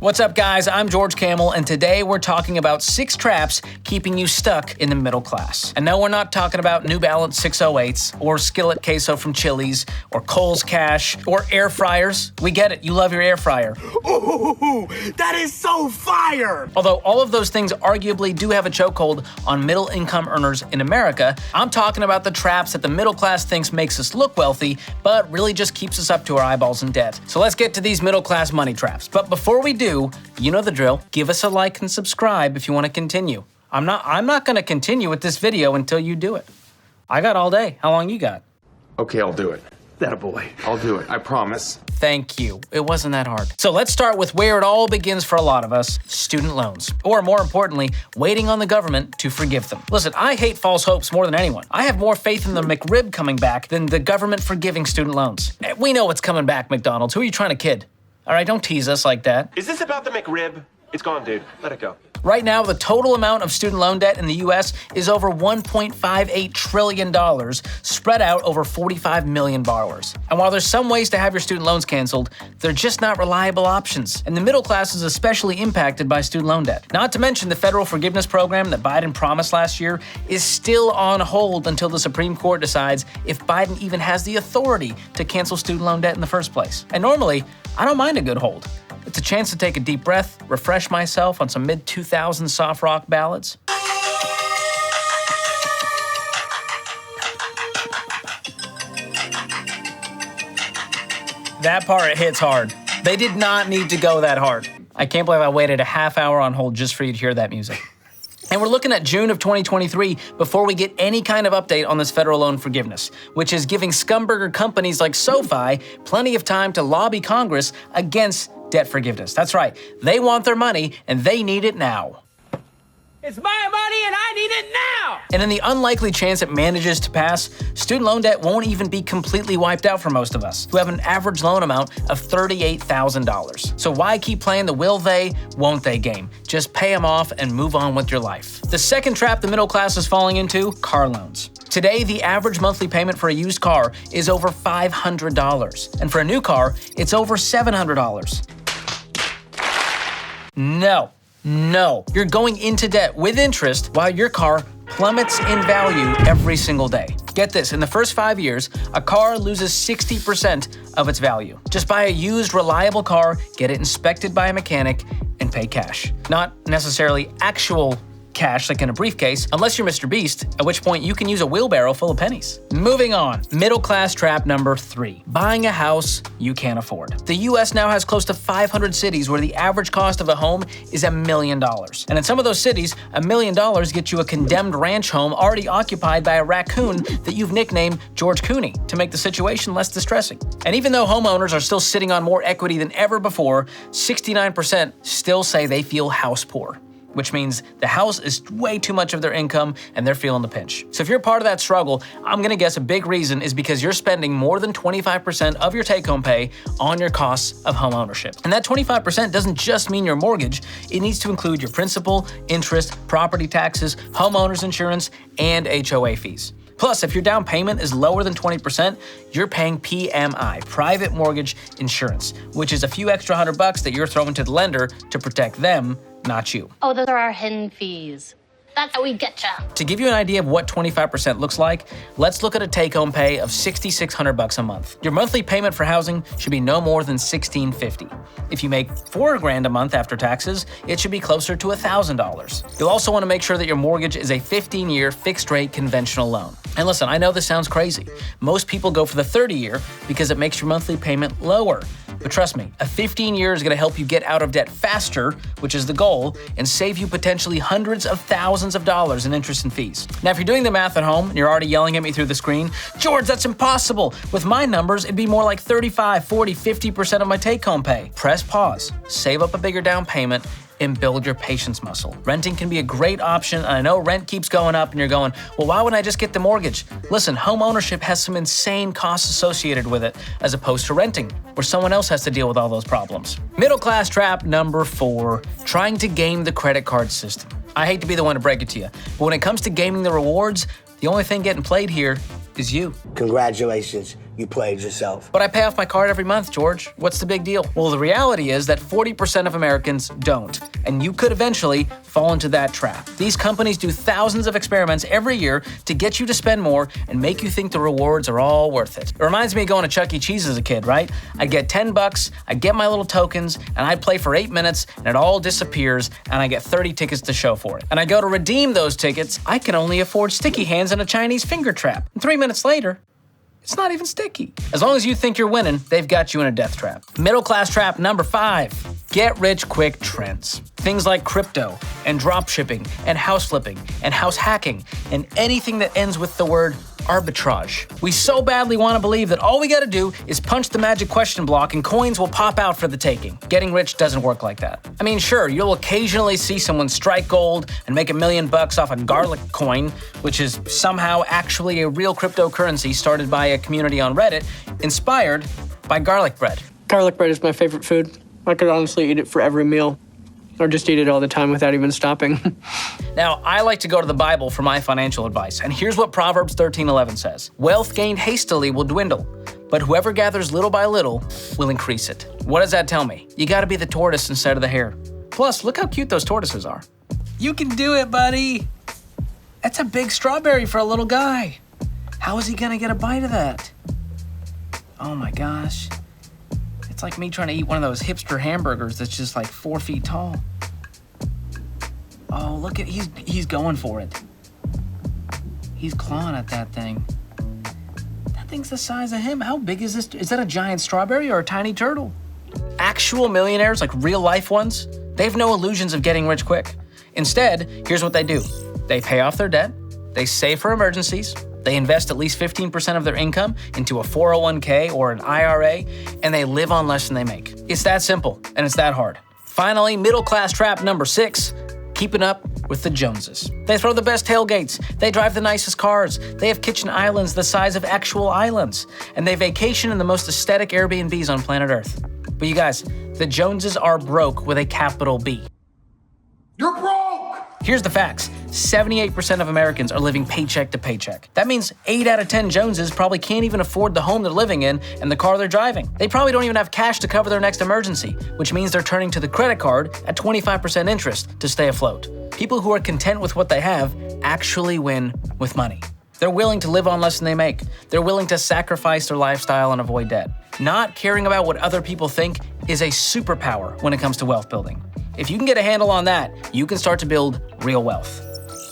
What's up, guys? I'm George Kamel, and today we're talking about 6 traps keeping you stuck in the middle class. And no, we're not talking about New Balance 608s, or skillet queso from Chili's, or Kohl's Cash, or air fryers. We get it. You love your air fryer. Ooh, that is so fire! Although all of those things arguably do have a chokehold on middle-income earners in America, I'm talking about the traps that the middle class thinks makes us look wealthy, but really just keeps us up to our eyeballs in debt. So let's get to these middle class money traps. But before we do, you know the drill. Give us a like and subscribe if you want to continue. I'm not going to continue with this video until you do it. I got all day. How long you got? Okay, I'll do it. That boy. I'll do it. I promise. Thank you. It wasn't that hard. So let's start with where it all begins for a lot of us, student loans. Or more importantly, waiting on the government to forgive them. Listen, I hate false hopes more than anyone. I have more faith in the McRib coming back than the government forgiving student loans. We know it's coming back, McDonald's. Who are you trying to kid? All right, don't tease us like that. Is this about the McRib? It's gone, dude. Let it go. Right now, the total amount of student loan debt in the U.S. is over $1.58 trillion, spread out over 45 million borrowers. And while there's some ways to have your student loans canceled, they're just not reliable options. And the middle class is especially impacted by student loan debt. Not to mention the federal forgiveness program that Biden promised last year is still on hold until the Supreme Court decides if Biden even has the authority to cancel student loan debt in the first place. And normally, I don't mind a good hold. It's a chance to take a deep breath, refresh myself on some mid-2000s soft rock ballads. That part hits hard. They did not need to go that hard. I can't believe I waited a half hour on hold just for you to hear that music. And we're looking at June of 2023 before we get any kind of update on this federal loan forgiveness, which is giving scumburger companies like SoFi plenty of time to lobby Congress against debt forgiveness. That's right. They want their money, and they need it now. It's my money, and I need it now! And in the unlikely chance it manages to pass, student loan debt won't even be completely wiped out for most of us, who have an average loan amount of $38,000. So why keep playing the will they, won't they game? Just pay them off and move on with your life. The second trap the middle class is falling into, car loans. Today, the average monthly payment for a used car is over $500. And for a new car, it's over $700. No, you're going into debt with interest while your car plummets in value every single day. Get this, in the first 5 years, a car loses 60% of its value. Just buy a used, reliable car, get it inspected by a mechanic, and pay cash. Not necessarily actual cash like in a briefcase, unless you're Mr. Beast, at which point you can use a wheelbarrow full of pennies. Moving on, middle class trap number 3, buying a house you can't afford. The US now has close to 500 cities where the average cost of a home is $1 million. And in some of those cities, $1 million gets you a condemned ranch home already occupied by a raccoon that you've nicknamed George Cooney to make the situation less distressing. And even though homeowners are still sitting on more equity than ever before, 69% still say they feel house poor, which means the house is way too much of their income and they're feeling the pinch. So if you're part of that struggle, I'm gonna guess a big reason is because you're spending more than 25% of your take-home pay on your costs of home ownership. And that 25% doesn't just mean your mortgage, it needs to include your principal, interest, property taxes, homeowner's insurance, and HOA fees. Plus, if your down payment is lower than 20%, you're paying PMI, private mortgage insurance, which is a few extra $100 that you're throwing to the lender to protect them, not you. Oh, those are our hidden fees. That's how we get ya. To give you an idea of what 25% looks like, let's look at a take-home pay of $6,600 a month. Your monthly payment for housing should be no more than $1,650. If you make $4,000 a month after taxes, it should be closer to $1,000. You'll also want to make sure that your mortgage is a 15-year fixed-rate conventional loan. And listen, I know this sounds crazy. Most people go for the 30-year because it makes your monthly payment lower. But trust me, a 15-year is going to help you get out of debt faster, which is the goal, and save you potentially hundreds of thousands of dollars in interest and fees. Now, if you're doing the math at home and you're already yelling at me through the screen, George, that's impossible. With my numbers, it'd be more like 35, 40, 50% of my take-home pay. Press pause, save up a bigger down payment, and build your patience muscle. Renting can be a great option, and I know rent keeps going up and you're going, well, why wouldn't I just get the mortgage? Listen, home ownership has some insane costs associated with it as opposed to renting, where someone else has to deal with all those problems. Middle class trap number 4, trying to game the credit card system. I hate to be the one to break it to you, but when it comes to gaming the rewards, the only thing getting played here is you. Congratulations. you played yourself. But I pay off my card every month, George. What's the big deal? Well, the reality is that 40% of Americans don't, and you could eventually fall into that trap. These companies do thousands of experiments every year to get you to spend more and make you think the rewards are all worth it. It reminds me of going to Chuck E. Cheese as a kid, right? I'd get $10, I'd get my little tokens, and I'd play for 8 minutes, and it all disappears, and I get 30 tickets to show for it. And I go to redeem those tickets, I can only afford sticky hands and a Chinese finger trap. And 3 minutes later, it's not even sticky. As long as you think you're winning, they've got you in a death trap. Middle class trap number 5. Get rich quick trends. Things like crypto and drop shipping and house flipping and house hacking and anything that ends with the word arbitrage. We so badly want to believe that all we got to do is punch the magic question block and coins will pop out for the taking. Getting rich doesn't work like that. I mean, sure, you'll occasionally see someone strike gold and make $1 million off a garlic coin, which is somehow actually a real cryptocurrency started by a community on Reddit, inspired by garlic bread. Garlic bread is my favorite food. I could honestly eat it for every meal, or just eat it all the time without even stopping. Now, I like to go to the Bible for my financial advice, and here's what Proverbs 13:11 says. Wealth gained hastily will dwindle, but whoever gathers little by little will increase it. What does that tell me? You gotta be the tortoise instead of the hare. Plus, look how cute those tortoises are. You can do it, buddy. That's a big strawberry for a little guy. How is he gonna get a bite of that? Oh my gosh. It's like me trying to eat one of those hipster hamburgers that's just like 4 feet tall. Oh, look at, he's going for it. He's clawing at that thing. That thing's the size of him. How big is this? Is that a giant strawberry or a tiny turtle? Actual millionaires, like real life ones, they have no illusions of getting rich quick. Instead, here's what they do. They pay off their debt, they save for emergencies, they invest at least 15% of their income into a 401k or an IRA, and they live on less than they make. It's that simple, and it's that hard. Finally, middle class trap number 6, keeping up with the Joneses. They throw the best tailgates, they drive the nicest cars, they have kitchen islands the size of actual islands, and they vacation in the most aesthetic Airbnbs on planet Earth. But you guys, the Joneses are broke with a capital B. You're broke! Here's the facts. 78% of Americans are living paycheck to paycheck. That means 8 out of 10 Joneses probably can't even afford the home they're living in and the car they're driving. They probably don't even have cash to cover their next emergency, which means they're turning to the credit card at 25% interest to stay afloat. People who are content with what they have actually win with money. They're willing to live on less than they make. They're willing to sacrifice their lifestyle and avoid debt. Not caring about what other people think is a superpower when it comes to wealth building. If you can get a handle on that, you can start to build real wealth.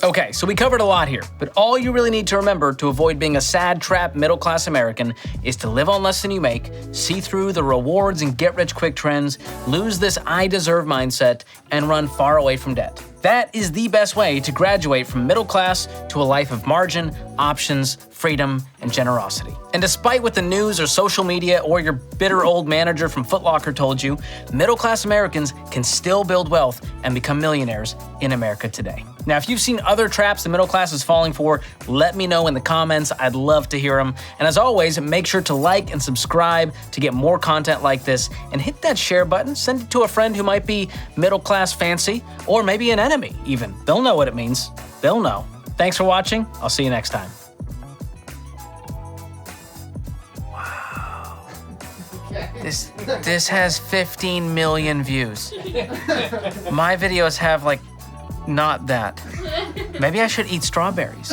Okay, so we covered a lot here, but all you really need to remember to avoid being a sad, trapped middle-class American is to live on less than you make, see through the rewards and get-rich-quick trends, lose this I deserve mindset, and run far away from debt. That is the best way to graduate from middle class to a life of margin, options, freedom, and generosity. And despite what the news or social media or your bitter old manager from Foot Locker told you, middle-class Americans can still build wealth and become millionaires in America today. Now, if you've seen other traps the middle class is falling for, let me know in the comments. I'd love to hear them. And as always, make sure to like and subscribe to get more content like this, and hit that share button. Send it to a friend who might be middle class fancy, or maybe an enemy even. They'll know what it means. They'll know. Thanks for watching. I'll see you next time. Wow. This has 15 million views. My videos have like not that. Maybe I should eat strawberries.